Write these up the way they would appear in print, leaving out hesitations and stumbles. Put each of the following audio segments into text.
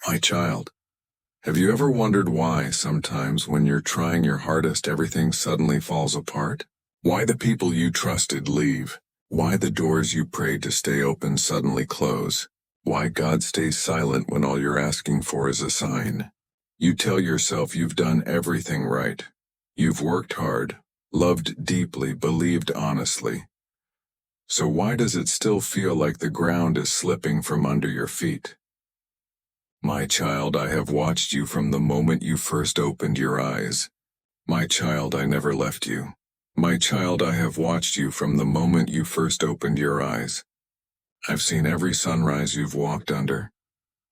My child, have you ever wondered why sometimes when you're trying your hardest everything suddenly falls apart? Why the people you trusted leave? Why the doors you prayed to stay open suddenly close? Why God stays silent when all you're asking for is a sign? You tell yourself you've done everything right. You've worked hard, loved deeply, believed honestly. So why does it still feel like the ground is slipping from under your feet? My child, I have watched you from the moment you first opened your eyes. My child, I never left you. My child, I have watched you from the moment you first opened your eyes. I've seen every sunrise you've walked under,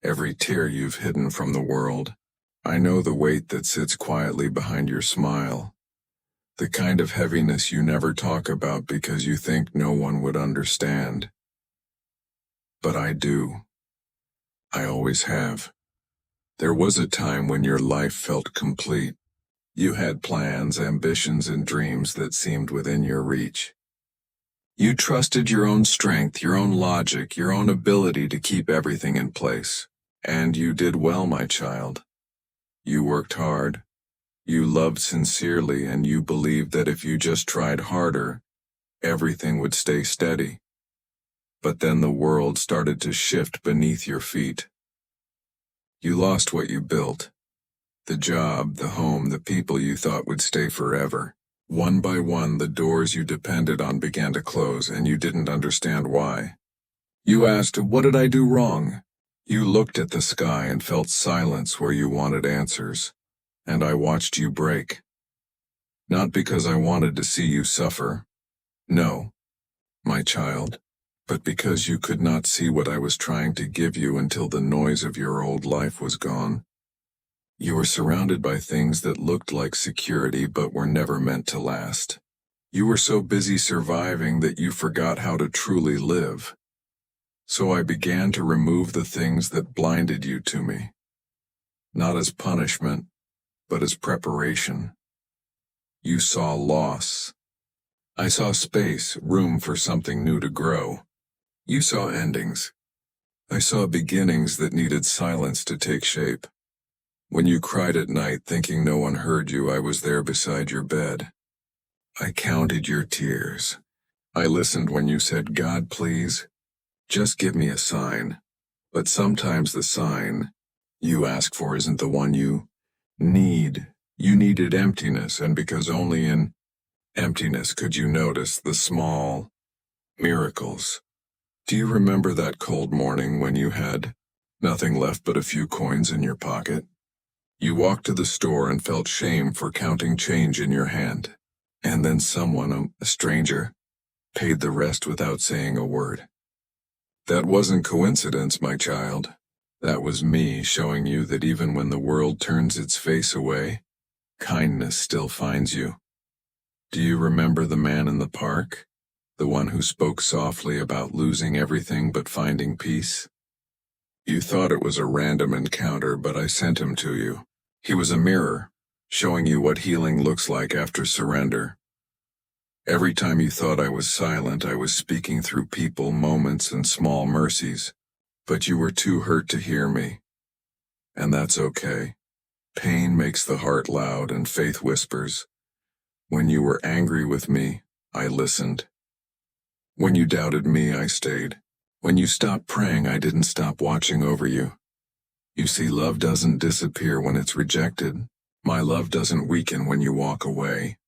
every tear you've hidden from the world. I know the weight that sits quietly behind your smile, the kind of heaviness you never talk about because you think no one would understand. But I do. I always have. There was a time when your life felt complete. You had plans, ambitions, and dreams that seemed within your reach. You trusted your own strength, your own logic, your own ability to keep everything in place. And you did well, my child. You worked hard. You loved sincerely, and you believed that if you just tried harder, everything would stay steady. But then the world started to shift beneath your feet. You lost what you built. The job, the home, the people you thought would stay forever. One by one, the doors you depended on began to close, and you didn't understand why. You asked, "What did I do wrong?" You looked at the sky and felt silence where you wanted answers. And I watched you break. Not because I wanted to see you suffer. No, my child. But because you could not see what I was trying to give you until the noise of your old life was gone. You were surrounded by things that looked like security but were never meant to last. You were so busy surviving that you forgot how to truly live. So I began to remove the things that blinded you to me. Not as punishment, but as preparation. You saw loss. I saw space, room for something new to grow. You saw endings. I saw beginnings that needed silence to take shape. When you cried at night thinking no one heard you, I was there beside your bed. I counted your tears. I listened when you said, "God, please, just give me a sign." But sometimes the sign you ask for isn't the one you need. You needed emptiness, and because only in emptiness could you notice the small miracles. Do you remember that cold morning when you had nothing left but a few coins in your pocket? You walked to the store and felt shame for counting change in your hand. And then someone, a stranger, paid the rest without saying a word. That wasn't coincidence, my child. That was me showing you that even when the world turns its face away, kindness still finds you. Do you remember the man in the park? The one who spoke softly about losing everything but finding peace? You thought it was a random encounter, but I sent him to you. He was a mirror, showing you what healing looks like after surrender. Every time you thought I was silent, I was speaking through people, moments, and small mercies. But you were too hurt to hear me. And that's okay. Pain makes the heart loud and faith whispers. When you were angry with me, I listened. When you doubted me, I stayed. When you stopped praying, I didn't stop watching over you. You see, love doesn't disappear when it's rejected. My love doesn't weaken when you walk away.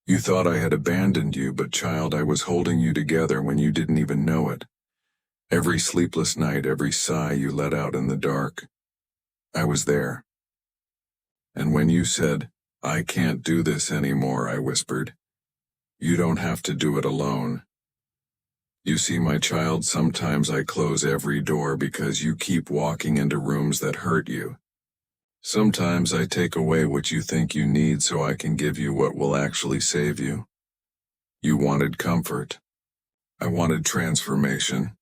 You thought I had abandoned you, but child, I was holding you together when you didn't even know it. Every sleepless night, every sigh you let out in the dark, I was there. And when you said, "I can't do this anymore," I whispered, "You don't have to do it alone." You see, my child, sometimes I close every door because you keep walking into rooms that hurt you. Sometimes I take away what you think you need so I can give you what will actually save you. You wanted comfort. I wanted transformation.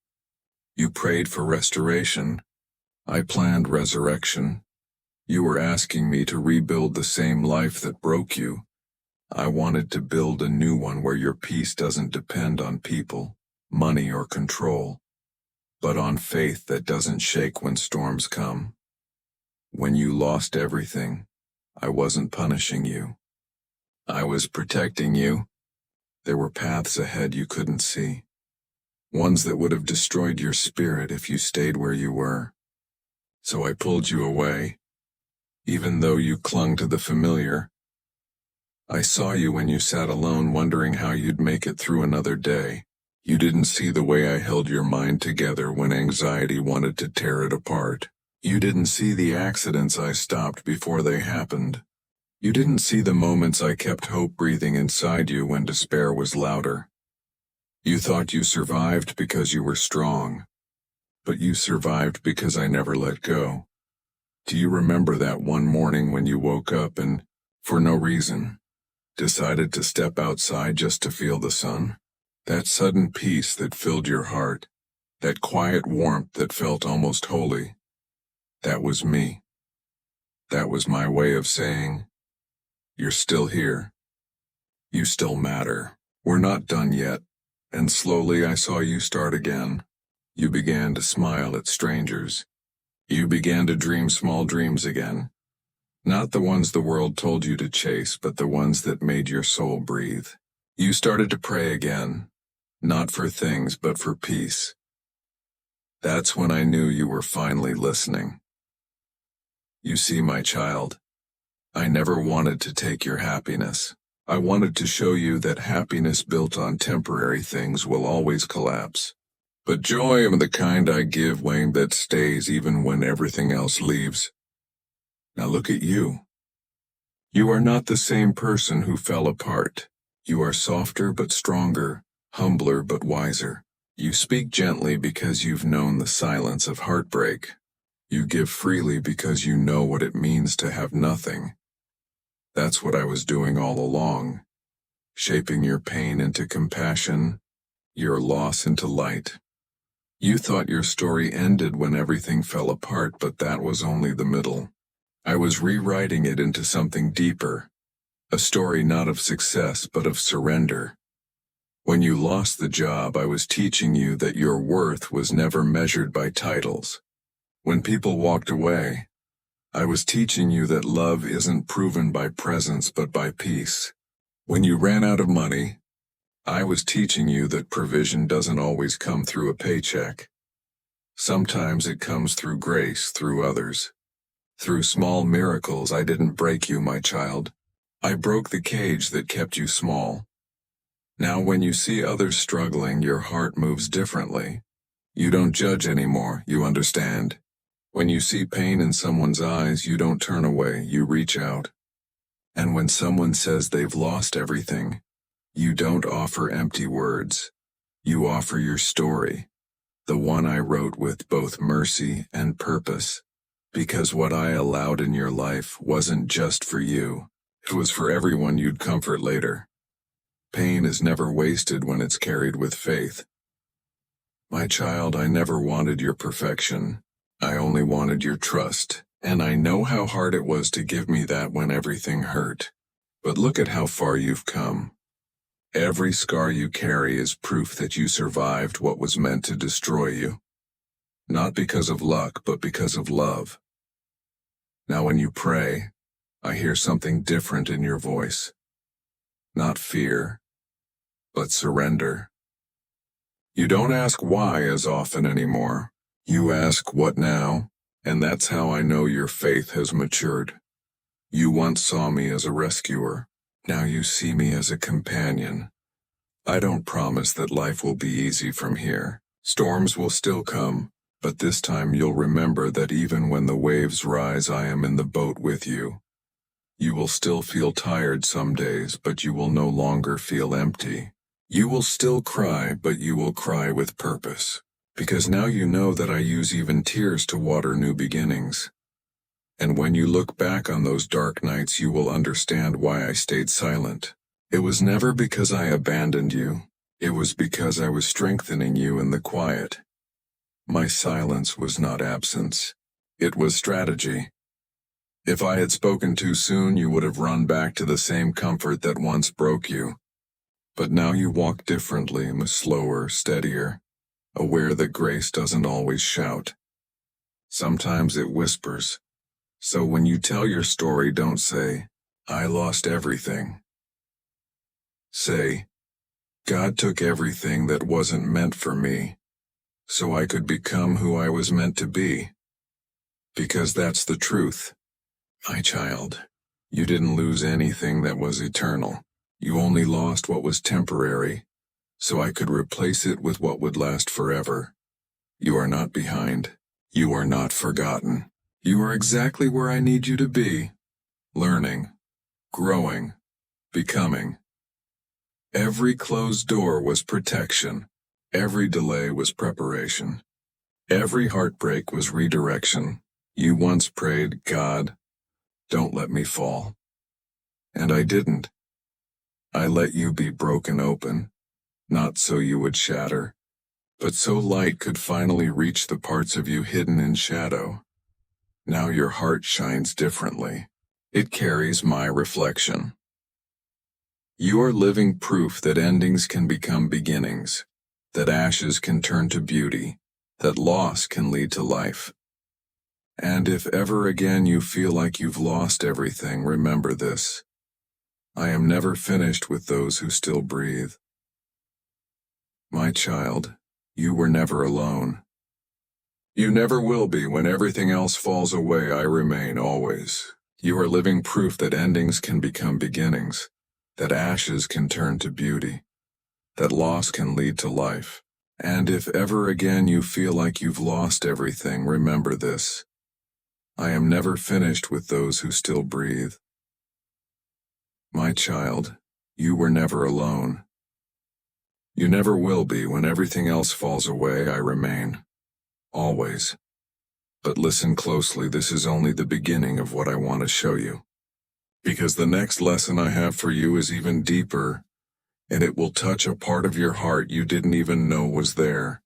You prayed for restoration. I planned resurrection. You were asking me to rebuild the same life that broke you. I wanted to build a new one where your peace doesn't depend on people, money, or control, but on faith that doesn't shake when storms come. When you lost everything, I wasn't punishing you. I was protecting you. There were paths ahead you couldn't see. Ones that would have destroyed your spirit if you stayed where you were. So I pulled you away, even though you clung to the familiar. I saw you when you sat alone wondering how you'd make it through another day. You didn't see the way I held your mind together when anxiety wanted to tear it apart. You didn't see the accidents I stopped before they happened. You didn't see the moments I kept hope breathing inside you when despair was louder. You thought you survived because you were strong. But you survived because I never let go. Do you remember that one morning when you woke up and, for no reason, decided to step outside just to feel the sun? That sudden peace that filled your heart, that quiet warmth that felt almost holy. That was me. That was my way of saying, you're still here. You still matter. We're not done yet. And slowly I saw you start again. You began to smile at strangers. You began to dream small dreams again. Not the ones the world told you to chase, but the ones that made your soul breathe. You started to pray again. Not for things, but for peace. That's when I knew you were finally listening. You see, my child, I never wanted to take your happiness. I wanted to show you that happiness built on temporary things will always collapse. But joy of the kind I give, Wayne, that stays even when everything else leaves. Now look at you. You are not the same person who fell apart. You are softer but stronger, humbler but wiser. You speak gently because you've known the silence of heartbreak. You give freely because you know what it means to have nothing. That's what I was doing all along, shaping your pain into compassion, your loss into light. You thought your story ended when everything fell apart, but that was only the middle. I was rewriting it into something deeper, a story not of success but of surrender. When you lost the job, I was teaching you that your worth was never measured by titles. When people walked away, I was teaching you that love isn't proven by presence but by peace. When you ran out of money, I was teaching you that provision doesn't always come through a paycheck. Sometimes it comes through grace, through others. Through small miracles. I didn't break you, my child. I broke the cage that kept you small. Now when you see others struggling, your heart moves differently. You don't judge anymore, you understand. When you see pain in someone's eyes, you don't turn away, you reach out. And when someone says they've lost everything, you don't offer empty words. You offer your story, the one I wrote with both mercy and purpose. Because what I allowed in your life wasn't just for you, it was for everyone you'd comfort later. Pain is never wasted when it's carried with faith. My child, I never wanted your perfection. I only wanted your trust, and I know how hard it was to give me that when everything hurt. But look at how far you've come. Every scar you carry is proof that you survived what was meant to destroy you. Not because of luck, but because of love. Now when you pray, I hear something different in your voice. Not fear, but surrender. You don't ask why as often anymore. You ask what now, and that's how I know your faith has matured. You once saw me as a rescuer. Now you see me as a companion. I don't promise that life will be easy from here. Storms will still come, but this time you'll remember that even when the waves rise, I am in the boat with you. You will still feel tired some days, but you will no longer feel empty. You will still cry, but you will cry with purpose. Because now you know that I use even tears to water new beginnings. And when you look back on those dark nights, you will understand why I stayed silent. It was never because I abandoned you. It was because I was strengthening you in the quiet. My silence was not absence. It was strategy. If I had spoken too soon, you would have run back to the same comfort that once broke you. But now you walk differently, slower, steadier, aware that grace doesn't always shout. Sometimes it whispers. So when you tell your story, don't say, "I lost everything." Say, "God took everything that wasn't meant for me, so I could become who I was meant to be." Because that's the truth. My child, you didn't lose anything that was eternal. You only lost what was temporary, so I could replace it with what would last forever. You are not behind. You are not forgotten. You are exactly where I need you to be. Learning, growing, becoming. Every closed door was protection. Every delay was preparation. Every heartbreak was redirection. You once prayed, "God, don't let me fall." And I didn't. I let you be broken open, not so you would shatter, but so light could finally reach the parts of you hidden in shadow. Now your heart shines differently. It carries my reflection. You are living proof that endings can become beginnings, that ashes can turn to beauty, that loss can lead to life. And if ever again you feel like you've lost everything, remember this: I am never finished with those who still breathe. My child, you were never alone. You never will be. When everything else falls away, I remain always. You are living proof that endings can become beginnings, that ashes can turn to beauty, that loss can lead to life. And if ever again you feel like you've lost everything, remember this: I am never finished with those who still breathe. My child, you were never alone. You never will be. When everything else falls away, I remain. Always. But listen closely, this is only the beginning of what I want to show you. Because the next lesson I have for you is even deeper, and it will touch a part of your heart you didn't even know was there.